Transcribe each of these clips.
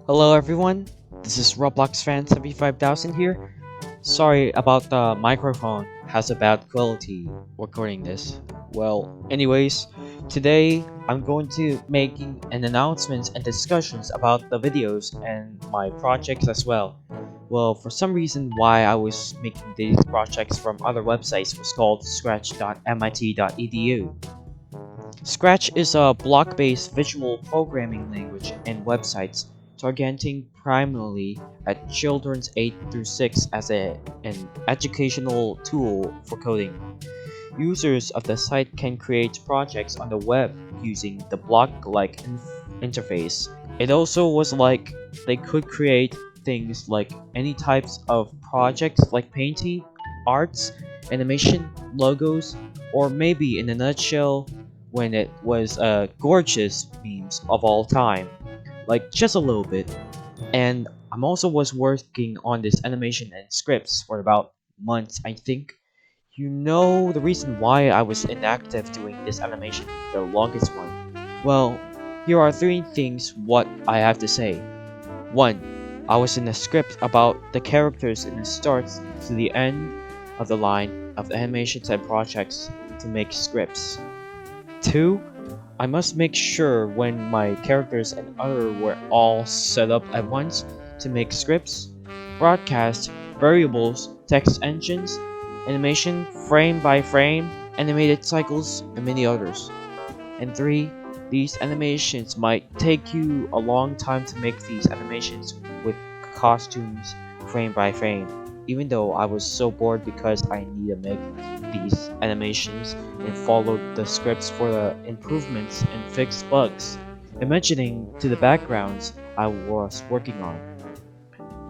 Hello everyone, this is Roblox fan 75000 here. Sorry about the microphone has a bad quality recording this. Well, anyways, today I'm going to making an announcements and discussions about the videos and my projects as well. Well, for some reason why I was making these projects from other websites was called scratch.mit.edu. Scratch is a block-based visual programming language and websites targeting primarily at children's 8 through 6 as an educational tool for coding. Users of the site can create projects on the web using the block-like interface. It also was like they could create things like any types of projects like painting, arts, animation, logos, or maybe in a nutshell, when it was gorgeous memes of all time, like just a little bit. And I'm also was working on this animation and scripts for about months, I think. You know the reason why I was inactive doing this animation, the longest one. Well, here are three things what I have to say. 1. I was in a script about the characters in the start to the end of the line of the animations and projects to make scripts. 2. I must make sure when my characters and other were all set up at once to make scripts, broadcast, variables, text engines, animation, frame by frame, animated cycles, and many others. And 3. These animations might take you a long time to make these animations with costumes frame by frame, even though I was so bored because I need to make these animations and follow the scripts for the improvements and fix bugs, imagining to the backgrounds I was working on.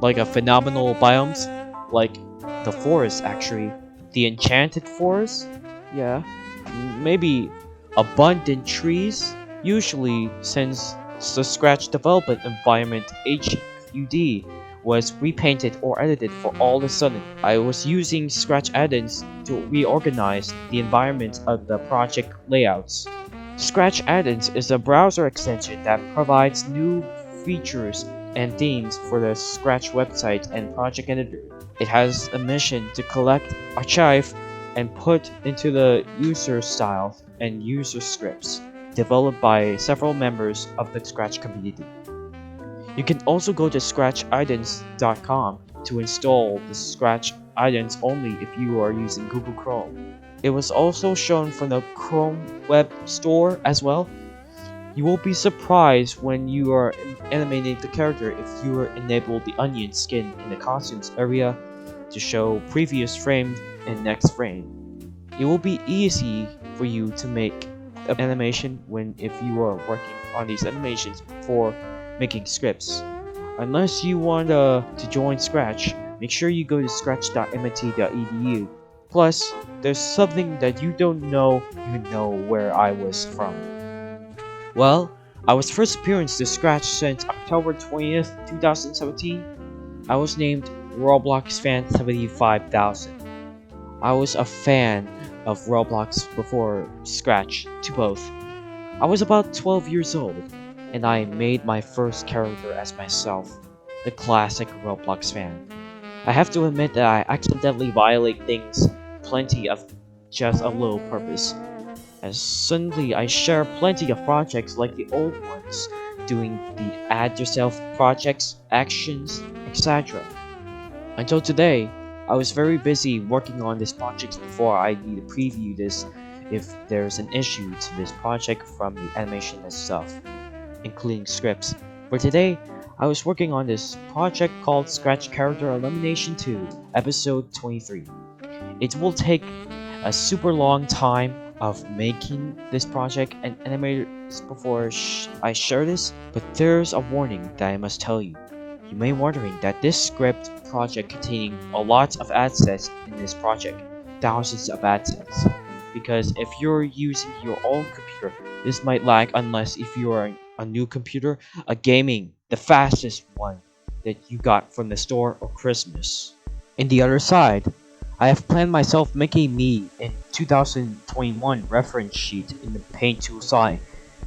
Like a phenomenal biomes, like the forest actually, the enchanted forest, yeah, maybe abundant trees, usually since the Scratch development environment HUD was repainted or edited for all of a sudden. I was using Scratch add-ins to reorganize the environment of the project layouts. Scratch add-ins is a browser extension that provides new features and themes for the Scratch website and project editor. It has a mission to collect, archive, and put into the user styles and user scripts developed by several members of the Scratch community. You can also go to scratchaddons.com to install the Scratch add-ins only if you are using Google Chrome. It was also shown from the Chrome Web Store as well. You will be surprised when you are animating the character if you enable the onion skin in the costumes area to show previous frame and next frame. It will be easy for you to make an animation when if you are working on these animations before making scripts. Unless you want to join Scratch, make sure you go to scratch.mit.edu. Plus, there's something that you don't know even know where I was from. Well, I was first appearance to Scratch since October 20th, 2017. I was named Roblox fan 75000. I was a fan of Roblox before Scratch to both. I was about 12 years old, and I made my first character as myself, the classic Roblox fan. I have to admit that I accidentally violate things plenty of just a little purpose, as suddenly I share plenty of projects like the old ones, doing the add yourself projects, actions, etc. Until today, I was very busy working on this project before I need to preview this if there's an issue to this project from the animation itself, including scripts. For today, I was working on this project called Scratch Character Elimination 2, Episode 23. It will take a super long time of making this project and animators before I share this, but there's a warning that I must tell you. You may wondering that this script project containing a lot of assets in this project, thousands of assets, because if you're using your own computer, this might lag unless if you are a new computer, a gaming, the fastest one that you got from the store or Christmas. In the other side, I have planned myself making me in 2021 reference sheet in the Paint tool side.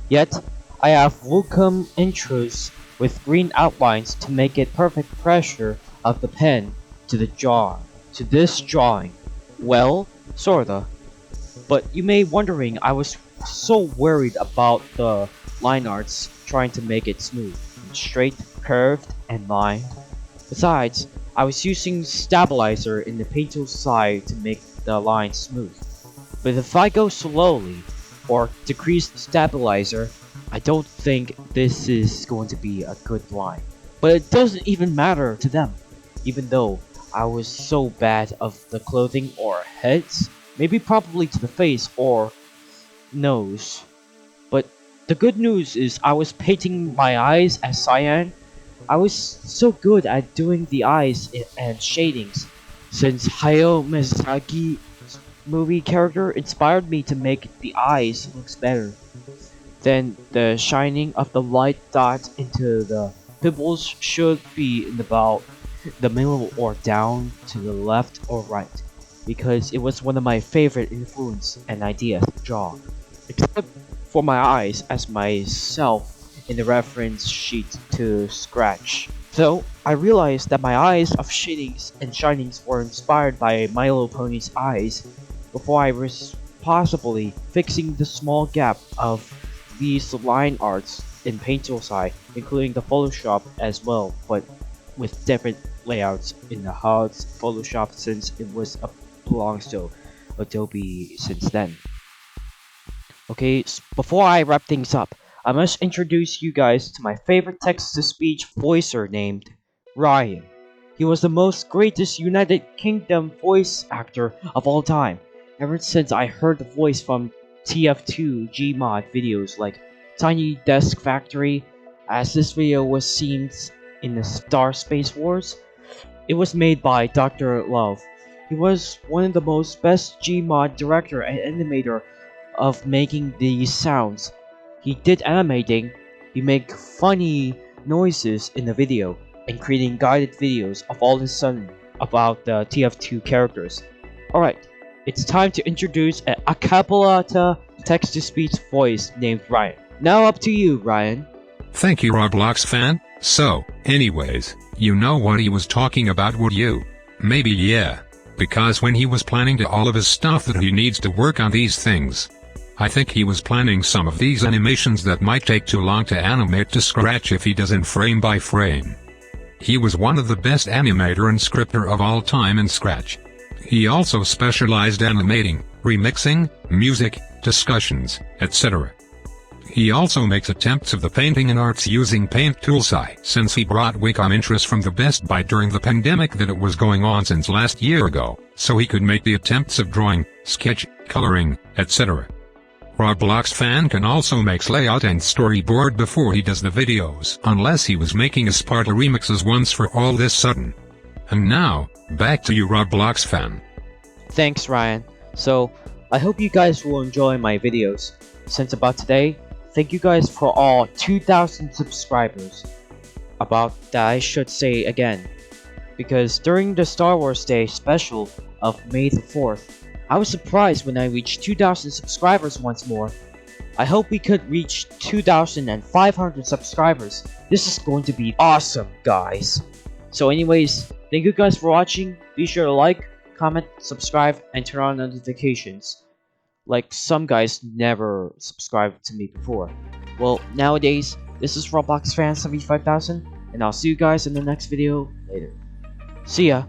Yet, I have welcome intros with green outlines to make it perfect pressure of the pen to the jar, to this drawing. Well, sorta. But you may wondering, I was so worried about the line arts, trying to make it smooth, and straight, curved, and lined. Besides, I was using stabilizer in the paint tool side to make the line smooth. But if I go slowly, or decrease stabilizer, I don't think this is going to be a good line. But it doesn't even matter to them, even though I was so bad of the clothing or heads, maybe probably to the face or nose. But the good news is I was painting my eyes as cyan. I was so good at doing the eyes and shadings, since Hayao Miyazaki's movie character inspired me to make the eyes looks better. Then the shining of the light dot into the pupils should be in about the middle or down to the left or right, because it was one of my favorite influence and ideas to draw, except for my eyes as myself in the reference sheet to scratch. So I realized that my eyes of shadings and shinings were inspired by My Little Pony's eyes before I was possibly fixing the small gap of these line arts in Paint Tool side, including the Photoshop as well, but with different layouts in the HUD's Photoshop since it was belongs to Adobe since then. Okay, before I wrap things up, I must introduce you guys to my favorite text-to-speech voicer named Ryan. He was the most greatest United Kingdom voice actor of all time, ever since I heard the voice from TF2 Gmod videos like Tiny Desk Factory, as this video was seen in the Star Space Wars. It was made by Dr. Love. He was one of the most best Gmod director and animator of making these sounds. He did animating, he made funny noises in the video, and creating guided videos of all his sudden about the TF2 characters. Alright, it's time to introduce an a cappella text-to-speech voice named Ryan. Now up to you, Ryan. Thank you, Roblox fan. So, anyways, you know what he was talking about, would you? Maybe yeah. Because when he was planning to all of his stuff that he needs to work on these things. I think he was planning some of these animations that might take too long to animate to scratch if he doesn't frame by frame. He was one of the best animator and scripter of all time in Scratch. He also specialized animating, remixing, music, discussions, etc. He also makes attempts of the painting and arts using Paint Toolsai since he brought Wacom interest from the Best Buy during the pandemic that it was going on since last year ago, so he could make the attempts of drawing, sketch, coloring, etc. Roblox fan can also make layout and storyboard before he does the videos, unless he was making a Sparta remixes once for all this sudden. And now, back to you, Roblox fan. Thanks, Ryan. So, I hope you guys will enjoy my videos. Since about today, thank you guys for all 2,000 subscribers. About that I should say again, because during the Star Wars Day special of May the 4th, I was surprised when I reached 2,000 subscribers once more. I hope we could reach 2,500 subscribers. This is going to be awesome, guys. So anyways, thank you guys for watching. Be sure to like, comment, subscribe, and turn on notifications. Like some guys never subscribed to me before. Well, nowadays, this is Roblox Fan 75,000, and I'll see you guys in the next video later. See ya!